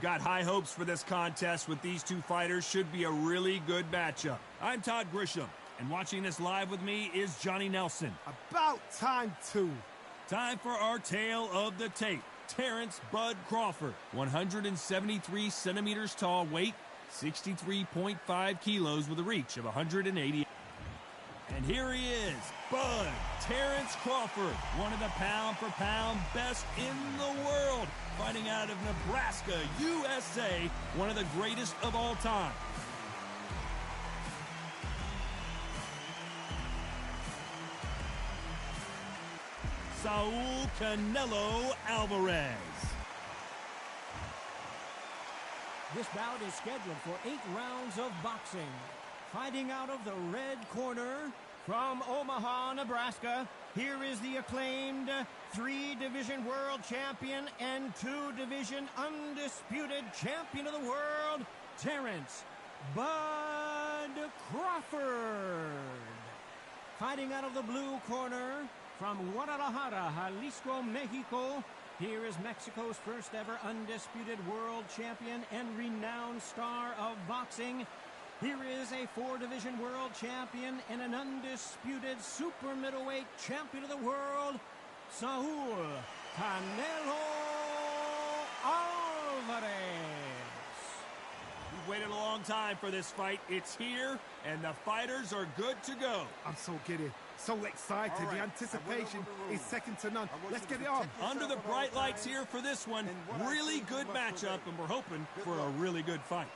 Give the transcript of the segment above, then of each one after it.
got high hopes for this contest with these two fighters. Should be a really good matchup. I'm Todd Grisham, and watching this live with me is Johnny Nelson. About time, too. Time for our tale of the tape. Terrence Bud Crawford, 173 centimeters tall, weight 63.5 kilos with a reach of 180. And here he is, Bud Terrence Crawford, one of the pound-for-pound best in the world, fighting out of Nebraska, USA, one of the greatest of all time. Saul Canelo Alvarez. This bout is scheduled for 8 rounds of boxing. Fighting out of the red corner from Omaha, Nebraska, here is the acclaimed 3-division world champion and 2-division undisputed champion of the world, Terrence Bud Crawford. Fighting out of the blue corner from Guadalajara, Jalisco, Mexico, here is Mexico's first ever undisputed world champion and renowned star of boxing. Here is a 4-division world champion and an undisputed super middleweight champion of the world, Saul Canelo Alvarez. We've waited a long time for this fight. It's here, and the fighters are good to go. I'm so giddy, so excited. Right. The anticipation is second to none. Let's get it on. Under the bright lights here for this one. Really good matchup, and we're hoping for a really good fight.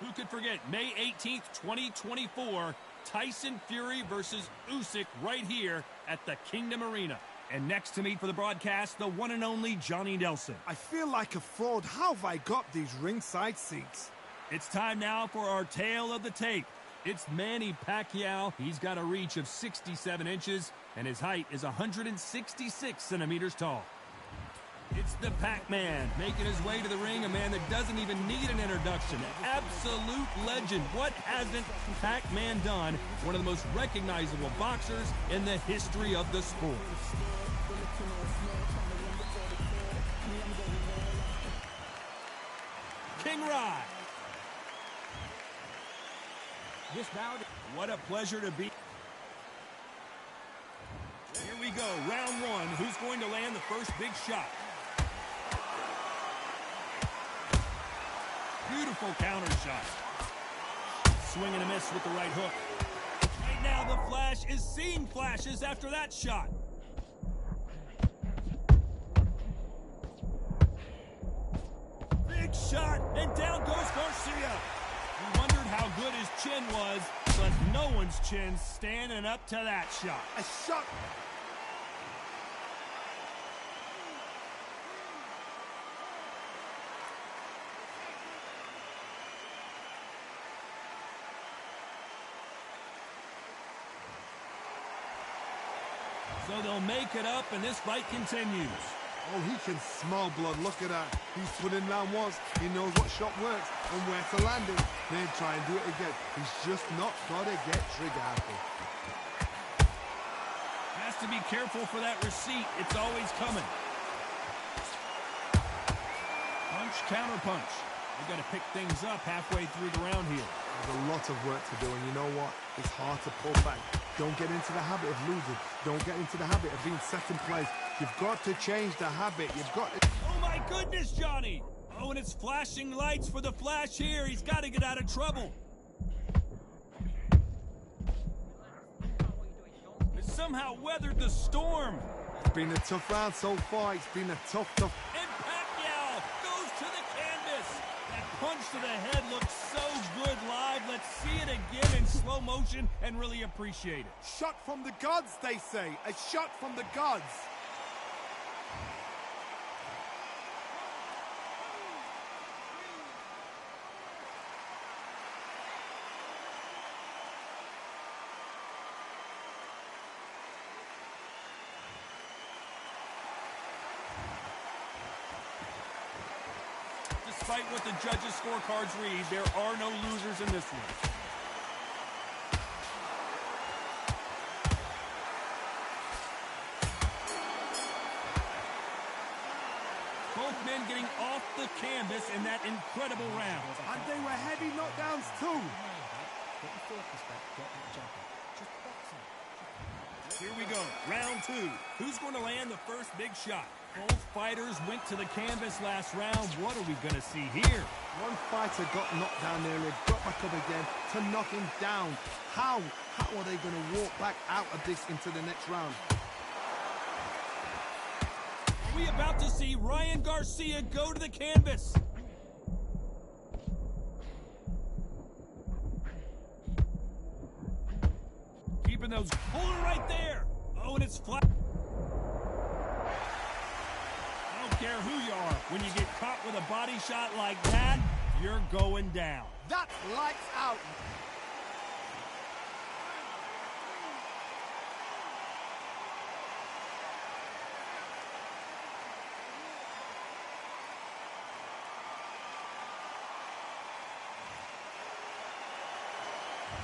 Who could forget May 18th, 2024, Tyson Fury versus Usyk right here at the Kingdom Arena. And next to me for the broadcast, the one and only Johnny Nelson. I feel like a fraud. How have I got these ringside seats? It's time now for our tale of the tape. It's Manny Pacquiao. He's got a reach of 67 inches, and his height is 166 centimeters tall. It's the Pac-Man making his way to the ring, a man that doesn't even need an introduction. Absolute legend. What hasn't Pac-Man done? One of the most recognizable boxers in the history of the sport. King Rye. This bout. What a pleasure to be. Here we go, round one. Who's going to land the first big shot? Beautiful counter shot. Swing and a miss with the right hook. Right now, the Flash is seeing flashes after that shot. Big shot, and down goes Garcia. We wondered how good his chin was, but no one's chin standing up to that shot. A shot. So they'll make it up, and this fight continues. Oh, he can smell blood. Look at that. He's put in round once. He knows what shot works and where to land it. Then try and do it again. He's just not got to get trigger happy. Has to be careful for that receipt. It's always coming. Punch, counter punch. They've got to pick things up halfway through the round here. There's a lot of work to do, and you know what? It's hard to pull back. Don't get into the habit of losing. Don't get into the habit of being second place. You've got to change the habit. You've got to... Oh, my goodness, Johnny! Oh, and it's flashing lights for the Flash here. He's got to get out of trouble. He somehow weathered the storm. It's been a tough round so far. It's been a tough... And Pacquiao goes to the canvas. That punch to the head looks so good live. Let's see it again in slow motion and really appreciate it. Shot from the gods, they say. A shot from the gods. Despite what the judges' scorecards read, there are no losers in this one. Both men getting off the canvas in that incredible round. And they were heavy knockdowns too. Here we go, round two. Who's going to land the first big shot? Both fighters went to the canvas last round. What are we going to see here? One fighter got knocked down earlier, got back up again to knock him down. How are they going to walk back out of this into the next round? Are we about to see Ryan Garcia go to the canvas? Keeping those, hold it right there. Oh, and it's flat. I don't care who you are. When you get caught with a body shot like that, you're going down. That's lights out.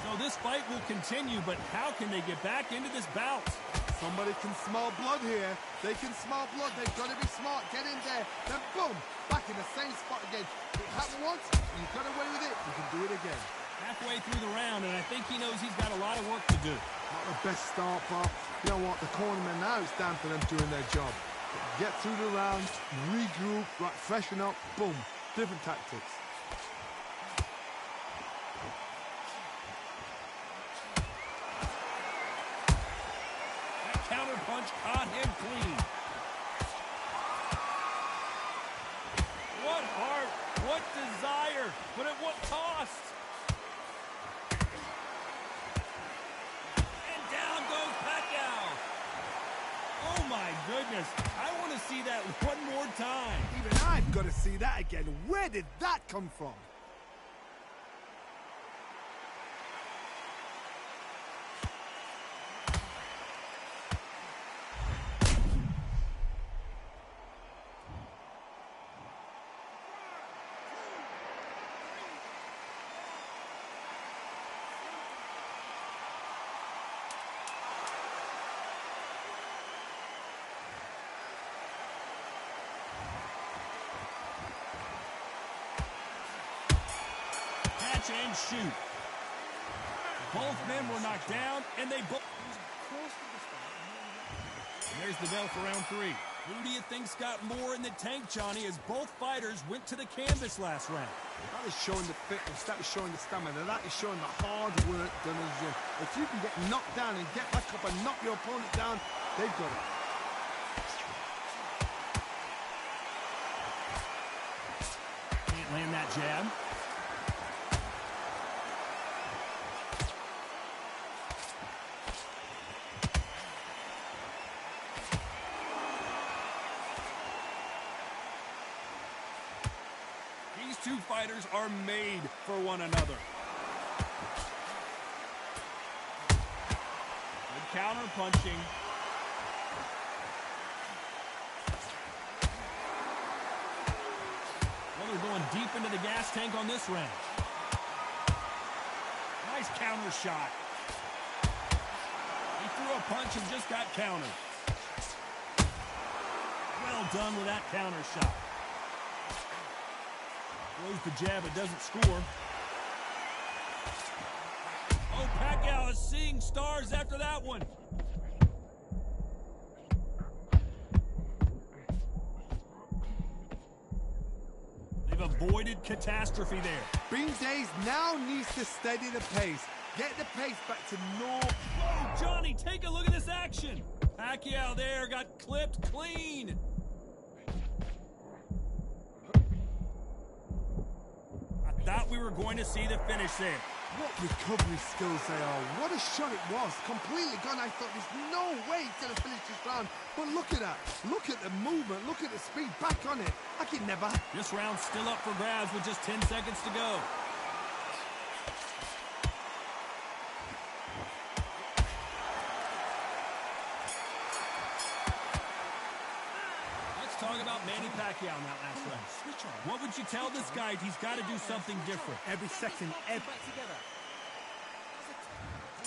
So this fight will continue, but how can they get back into this bout? Somebody can smell blood here. They can smell blood. They've got to be smart. Get in there. Then boom, back in the same spot again. It happened once. You got away with it. You can do it again. Halfway through the round, and I think he knows he's got a lot of work to do. Not the best start, but you know what? The cornermen now, it's time for them doing their job. Get through the round, regroup, right, freshen up, boom. Different tactics. Counter punch caught him clean. What heart, what desire, but at what cost? And down goes Pacquiao. Oh my goodness, I want to see that one more time. Even I've got to see that again. Where did that come from? And shoot. Both men were knocked down, and they both... And there's the bell for round three. Who do you think's got more in the tank, Johnny, as both fighters went to the canvas last round? That is showing the fitness, that is showing the stamina, that is showing the hard work done in the gym. If you can get knocked down and get back up and knock your opponent down, they've got it. Can't land that jab. These two fighters are made for one another. Good counter punching. Well, they're going deep into the gas tank on this round. Nice counter shot. He threw a punch and just got countered. Well done with that counter shot. Throws the jab, but doesn't score. Oh, Pacquiao is seeing stars after that one. They've avoided catastrophe there. Bean Days now needs to steady the pace. Get the pace back to normal. Whoa, Johnny, take a look at this action. Pacquiao there got clipped clean. I thought we were going to see the finish there. What recovery skills they are. What a shot it was. Completely gone. I thought there's no way he's going to finish this round. But look at that. Look at the movement. Look at the speed. Back on it. Like it never. This round's still up for grabs with just 10 seconds to go. Let's talk about Manny Pacquiao in that last round. What would you tell this guy? He's got to do something different. Every second.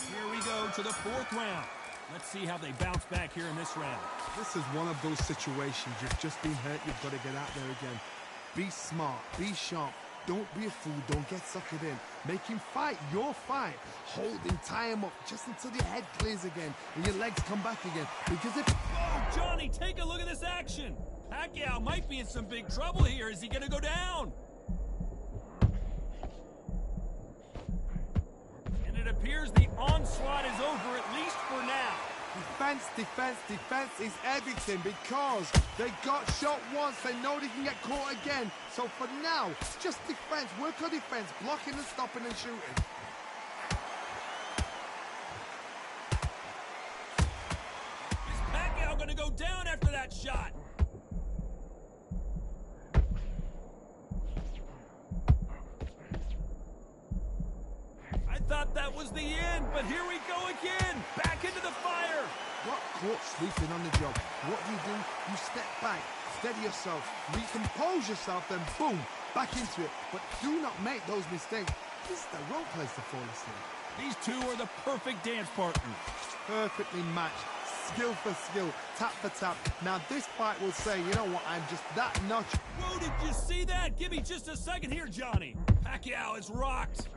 Here we go to the fourth round. Let's see how they bounce back here in this round. This is one of those situations. You've just been hurt. You've got to get out there again. Be smart. Be sharp. Don't be a fool. Don't get suckered in. Make him fight your fight. Hold him, tie him up just until your head clears again and your legs come back again. Because if... Oh, Johnny, take a look at this action. Pacquiao might be in some big trouble here. Is he going to go down? And it appears the onslaught is over, at least for now. Defense, defense, defense is everything because they got shot once. They know they can get caught again. So for now, just defense. Work on defense. Blocking and stopping and shooting. Is Pacquiao going to go down after that shot? I thought that was the end, but here we go again. Back into the fire. Got caught sleeping on the job. What do? You step back, steady yourself, recompose yourself, then boom, back into it. But do not make those mistakes. This is the wrong place to fall asleep. These two are the perfect dance partners. Perfectly matched. Skill for skill, tap for tap. Now this fight will say, you know what, I'm just that notch. Whoa, did you see that? Give me just a second here, Johnny. Pacquiao is rocked.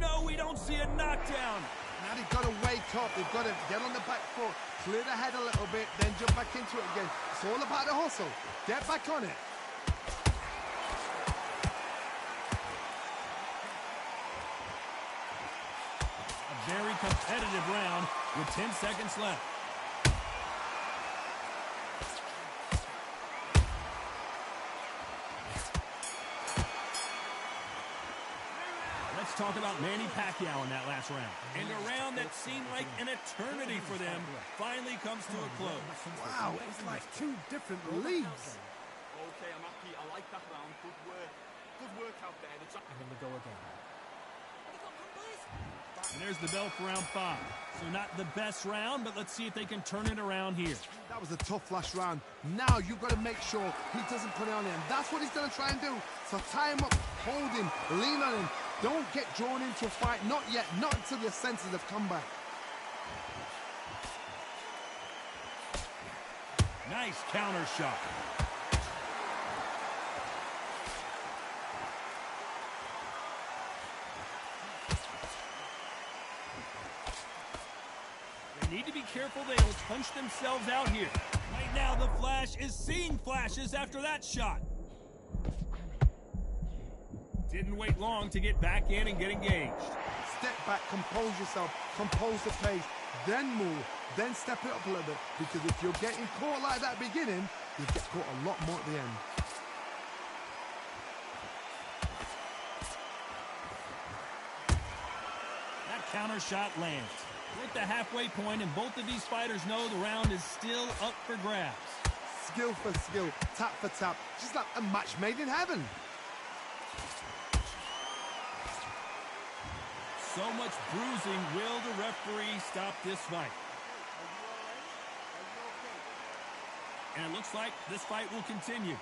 No, we don't see a knockdown. Now they've got to wake up. They've got to get on the back foot, clear the head a little bit, then jump back into it again. It's all about the hustle. Get back on it. A very competitive round with 10 seconds left. Let's talk about Manny Pacquiao in that last round. And a round that seemed like an eternity for them finally comes to a close. Wow, it's like two different leagues. Okay, I'm happy. I like that round. Good work. Good work out there. And then we go again. And there's the bell for round 5. So not the best round, but let's see if they can turn it around here. That was a tough last round. Now you've got to make sure he doesn't put it on him. That's what he's going to try and do. So tie him up, hold him, lean on him. Don't get drawn into a fight. Not yet. Not until your senses have come back. Nice counter shot. They need to be careful. They will punch themselves out here. Right now, the Flash is seeing flashes after that shot. Didn't wait long to get back in and get engaged. Step back, compose yourself, compose the pace, then move, then step it up a little bit. Because if you're getting caught like that beginning, you get caught a lot more at the end. That counter shot lands. We're at the halfway point, and both of these fighters know the round is still up for grabs. Skill for skill, tap for tap, just like a match made in heaven. So much bruising. Will the referee stop this fight? And it looks like this fight will continue.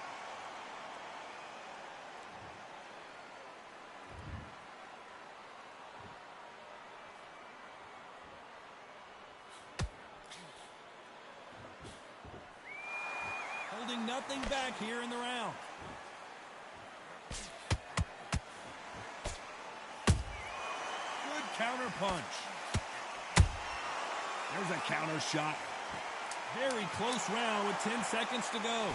nothing back here in the round. Good counter punch. There's a counter shot. Very close round with 10 seconds to go.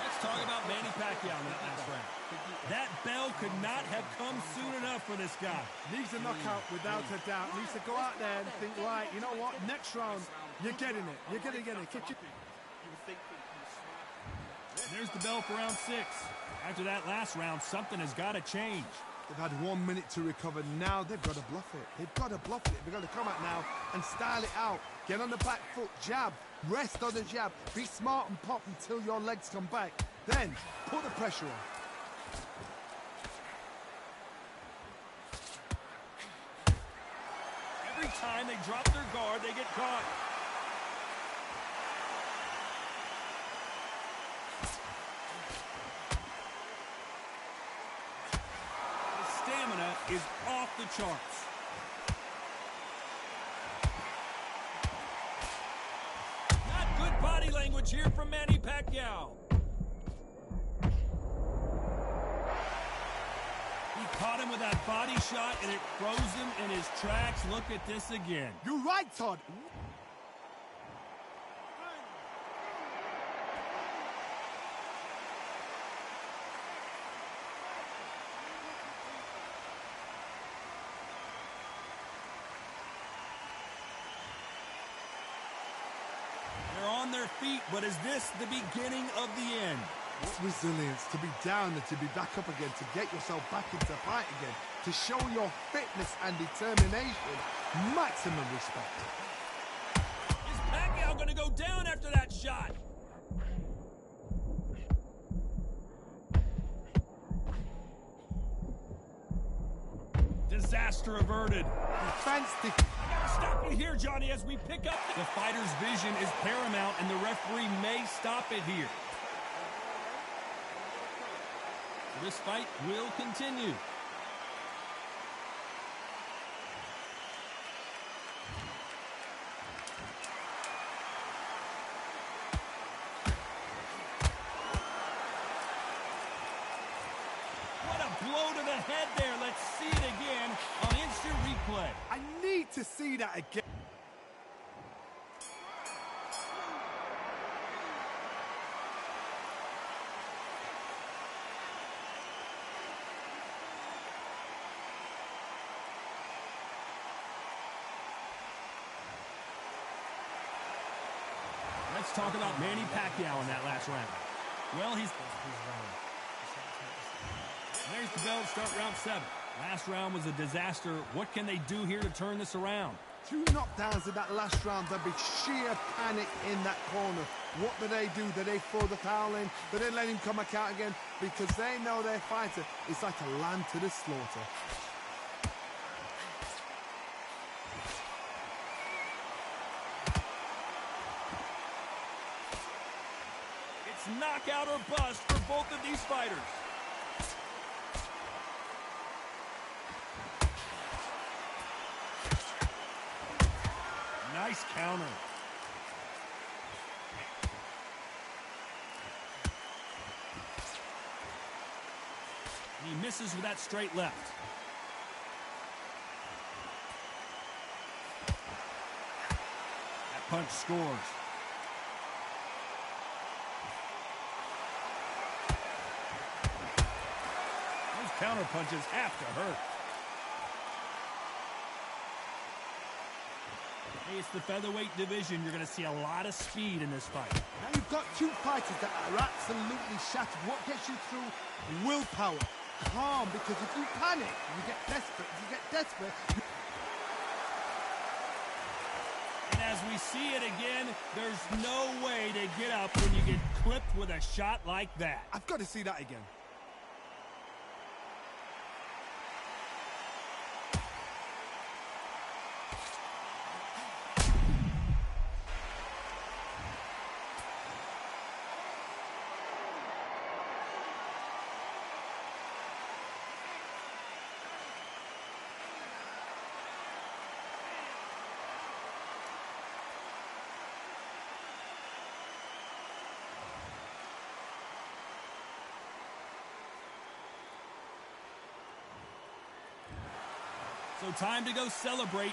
Let's talk about Manny Pacquiao in that last round. That bell could not have come soon enough for this guy. Needs a knockout without a doubt. Needs to go out there and think, right, you know what? Next round, you're getting it. You're going to get it. There's the bell for round 6. After that last round, something has got to change. They've had 1 minute to recover. Now they've got to bluff it. They've got to bluff it. They've got to come out now and style it out. Get on the back foot, jab, rest on the jab. Be smart and pop until your legs come back. Then put the pressure on. Every time they drop their guard, they get caught. Is off the charts. Not good body language here from Manny Pacquiao. He caught him with that body shot, and it froze him in his tracks. Look at this again. You're right, Todd. On their feet, but is this the beginning of the end? What resilience to be down and to be back up again, to get yourself back into fight again, to show your fitness and determination. Maximum respect. Is Pacquiao going to go down after that shot? Disaster averted. Defense. Stop you here, Johnny, as we pick up. The fighter's vision is paramount, and the referee may stop it here. This fight will continue. What a blow to the head there. Let's see it again on instant replay. I need to see that again. Let's talk about Manny Pacquiao in that last round. Well, there's the bell to start round 7. Last round was a disaster. What can they do here to turn this around? 2 knockdowns in that last round. There'll be sheer panic in that corner. What do? Do they throw the towel in? Do they let him come back out again? Because they know their fighter is like a lamb to the slaughter. It's knockout or bust for both of these fighters. Nice counter. And he misses with that straight left. That punch scores. Those counter punches have to hurt. It's the featherweight division. You're going to see a lot of speed in this fight. Now you've got 2 fighters that are absolutely shattered. What gets you through? Willpower. Calm, because if you panic, you get desperate. If you get desperate... And as we see it again, there's no way to get up when you get clipped with a shot like that. I've got to see that again. So time to go celebrate.